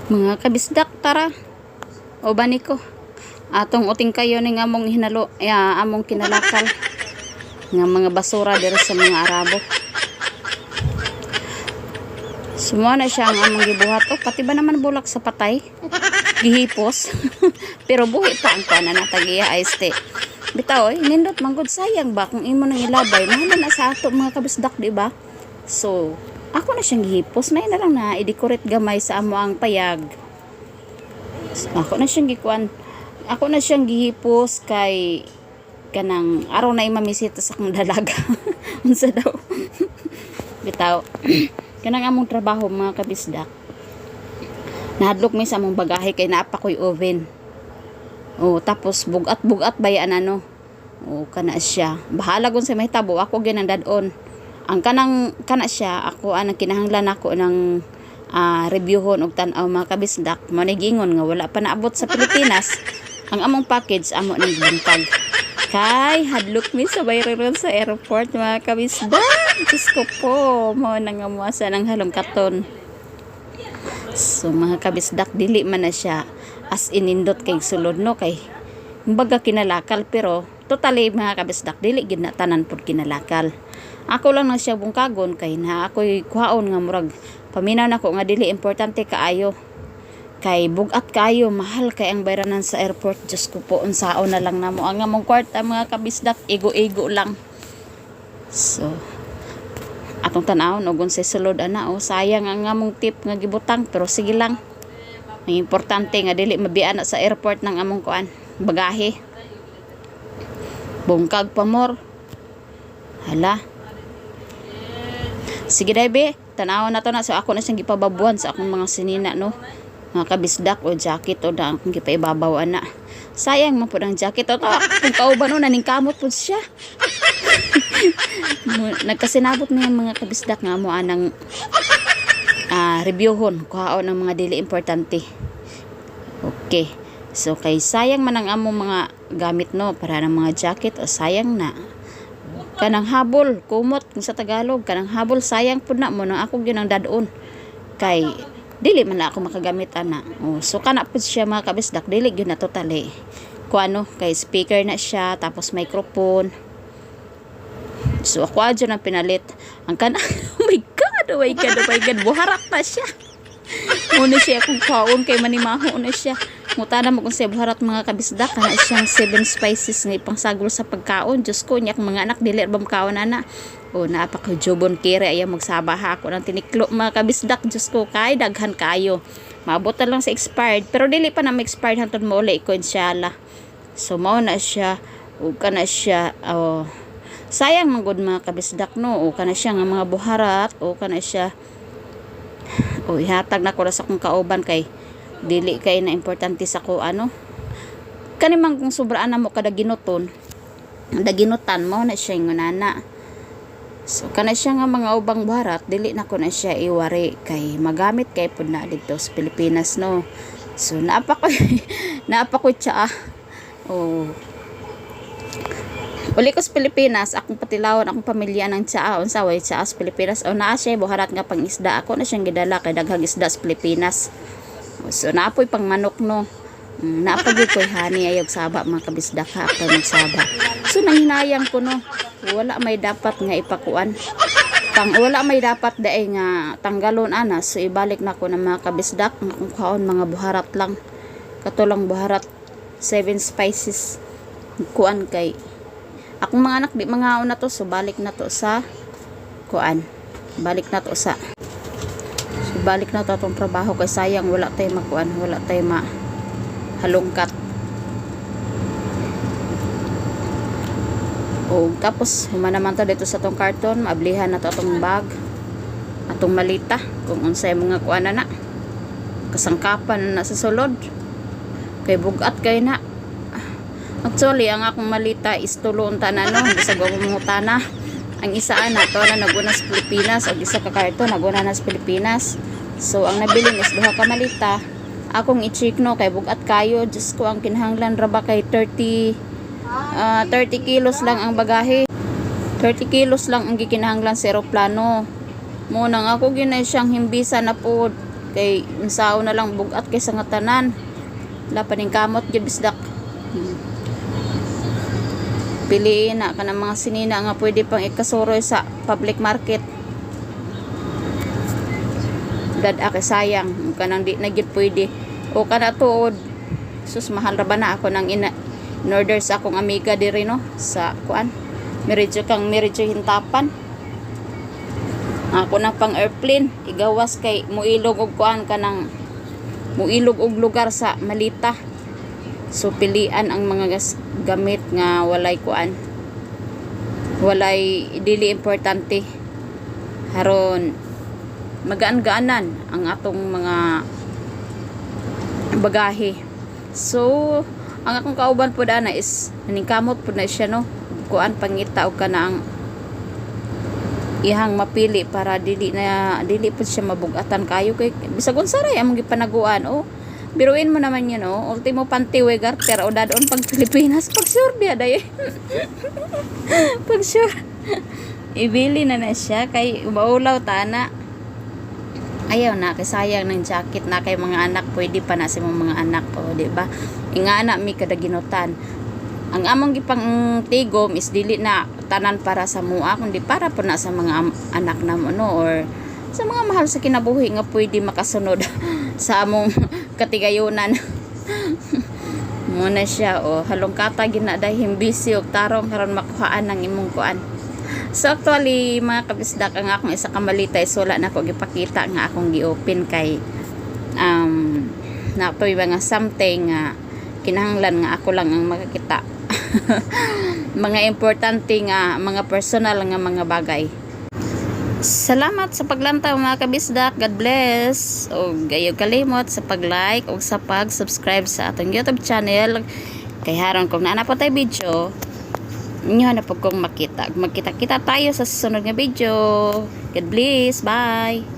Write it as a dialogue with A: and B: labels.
A: Mga kabisdak, tara. O bani ko. Atong uting kayo ni among hinalo, among kinalakal. Nga mga basura dira sa mga Arabo. Sumuha na siya ang among gibuhat. O, pati ba naman bulak sa patay? Gihipos. Pero buhi pa ang kuana na tagiya este. Bitaw, nindot manggod sayang ba kung imo nang ilabay. Mahal na sa ato mga kabisdak, di ba? So, ako na siyang gihipos. Na lang na i-decorate gamay sa amo ang payag. So, ako na siyang gikuan. Ako na siyang gihipos kay kanang araw na imamisita sa akong dalaga. Unsa daw? Bitaw. Kanang among trabaho mga kabisdak. Nahadlok mi sa among bagahe kay naapa ko'y oven. O tapos bugat-bugat bayan ano. O kana siya. Bahala gun sa may tabo ako ginang dadon. Ang kana siya ako ang kinahanglan ako ng reviewhon og tan-aw mga kabisdak. Manigingon nga wala pa naabot sa Pilipinas. Ang among package amo ning buntag. Kay hadlok mi sa bayron sa airport mga kabisdak. Diyos ko po mo nang amuasa ng halong-katon. So mga kabisdak dili man na siya as inindot kay sulod no kay kumbaga kinalakal pero totally mga kabisdak dili gid na tanan pud kinalakal. Ako lang na siya bungkagon kay na ako'y kuhaon nga murag paminaw nako nga dili importante kaayo. Kay bugat kayo mahal kay ang bayranan sa airport. Diyos ko po unsaon na lang namo ang among kwarta mga kabisdak ego-ego lang. So atong tan-awon og unsay sulod ana sayang ang among tip nga gibutang pero sige lang. Ang importante nga dili mabiana sa airport ng among kuan bagahe. Bungkag pa more. Hala. Sige daybe, tan-awon na to na so ako na siyang gipababuan sa akong mga sinina no. Mga kabisdak o jacket o da akong gipaibabaw ana. Sayang man pud ang jacket o to. Kung kauban o naning kamot pud siya. Nagkasinabot niya mga kabisdak nga mo anang reviewhon kuhaon ng mga dili importante. Okay. So kay sayang man ang among mga gamit no para ng mga jacket o sayang na. Kanang habol kumot kung sa Tagalog kanang habol sayang pud na mo nang ako gyud ang dadon. Kay dili man na ako makagamit ana. So kana pud siya mga kabisdak dili gyud na totally. Kuano kay speaker na siya tapos microphone. So ako adyo nang pinalit ang kana oh my god buharat na siya. Muna siya kung kaon kay manimaho na siya. Mutana mo kung siya buharat mga kabisdak kana siyang 7 spices nga ipangsagol sa pagkaon. Diyos ko niya mga anak dili ba makaon ana. O naapa ko jubon kire ay magsabaha ako ng tiniklo mga kabisdak. Diyos ko kay daghan kayo. Maabot na lang sa expired pero dili pa na ma-expired hangtod mo uli ko inshallah. So mao na siya o kana siya sayang man gud mga kabisdak no o kana siya nga mga buharat o kana siya o ihatag na ko sa akong kauban kay dili kay na importante sa ko ano kanimang kung sobraan na mo kada ginuton daginutan mo na siya ngunana. So kana siya nga mga ubang buharat dili na ko na siya iwari kay magamit kay pud na dito sa Pilipinas no. So naapa ko siya uli ko sa Pilipinas, akong patilawon, akong pamilya ng tsaa, unsaway tsaa sa Pilipinas. O naa siya, buharat nga pang isda. Ako na siyang gidala kay daghang isda sa Pilipinas. So naapoy pang manok no. Naapagod ko'y hani ayog saba mga kabisdak ha ako nagsaba. So nanghinayang ko no. Wala may dapat nga ipakuan. Wala may dapat daay nga tanggalon ana. So ibalik na ko ng mga kabisdak. Kung kaon mga buharat lang. Katulang buharat 7 spices. Kuan kay akong mga anak di mga na to so balik na to sa kuan balik na to sa so balik na to atong trabaho kay sayang wala tay makuan wala tay halungkat o tapos humanaman to dito sa tong karton maablihan na to atong bag atong malita kung unsay mga kuan na kasangkapan na sa sulod kay bugat kay na. Actually, ang akong malita is tulon tanan no, bisag ako mangutana. Ang isa ana to na naguna sa Pilipinas, og isa ka karton naguna na sa Pilipinas. So ang nabilin is duha ka malita. Akong i-check no kay bugat kayo, just ko ang kinahanglan ra ba kay 30 kilos lang ang bagahe. 30 kilos lang ang gikinahanglan sa eroplano. Mo nang ako ginay siyang himbisa na pod kay unsao na lang bugat kay sa nga tanan. Wala pa ning kamot gyud bisdak. Piliin na kanang mga sinina nga pwede pang ikasuroy sa public market. Dad kay sayang kanang di na gyud pwede. O kana tuod sus mahal ra ba na ako nang in order sa akong amiga diri no sa kuan. Meredyo hintapan. Ako na pang airplane igawas kay muilog og kuan kanang muilog og lugar sa malita. So pilian ang mga gamit nga walay kuan, walay dili importante haron magaan-gaanan ang atong mga bagahe. So ang akong kauban po dana is naningkamot po na siya no kuan pangita og kana ang ihang mapili para dili po siya mabugatan kayo kay bisag unsa ray among gipanaguan. Biruin mo naman yun ultimo panty we garter o dadon pag Pilipinas pag sure biya day pag sure ibili na siya kay maulaw tana ayaw na kay sayang ng jacket na kay mga anak pwede pa na sa mga anak di ba ingana mi kada ginutan. Ang among gipang tigom is dili na tanan para sa mua kundi para po na sa mga anak namo no or sa mga mahal sa kinabuhi nga pwede makasunod sa among katigayunan. Muna siya halong kata ginaday himbisi og tarong karon makuhaan ng imong kuan. So actually mga kabisdak ang akong isa ka malita is wala na ko gipakita nga akong gi-open kay natoy mga something nga kinahanglan nga ako lang ang makakita. Mga importante nga mga personal nga mga bagay. Salamat sa paglantaw mga kabisdak. God bless. O gayo kalimot sa pag-like o sa pag-subscribe sa atong YouTube channel. Kay haron kung naana po tayo video, inyo na po kong makita. Magkita-kita tayo sa susunod nga video. God bless. Bye.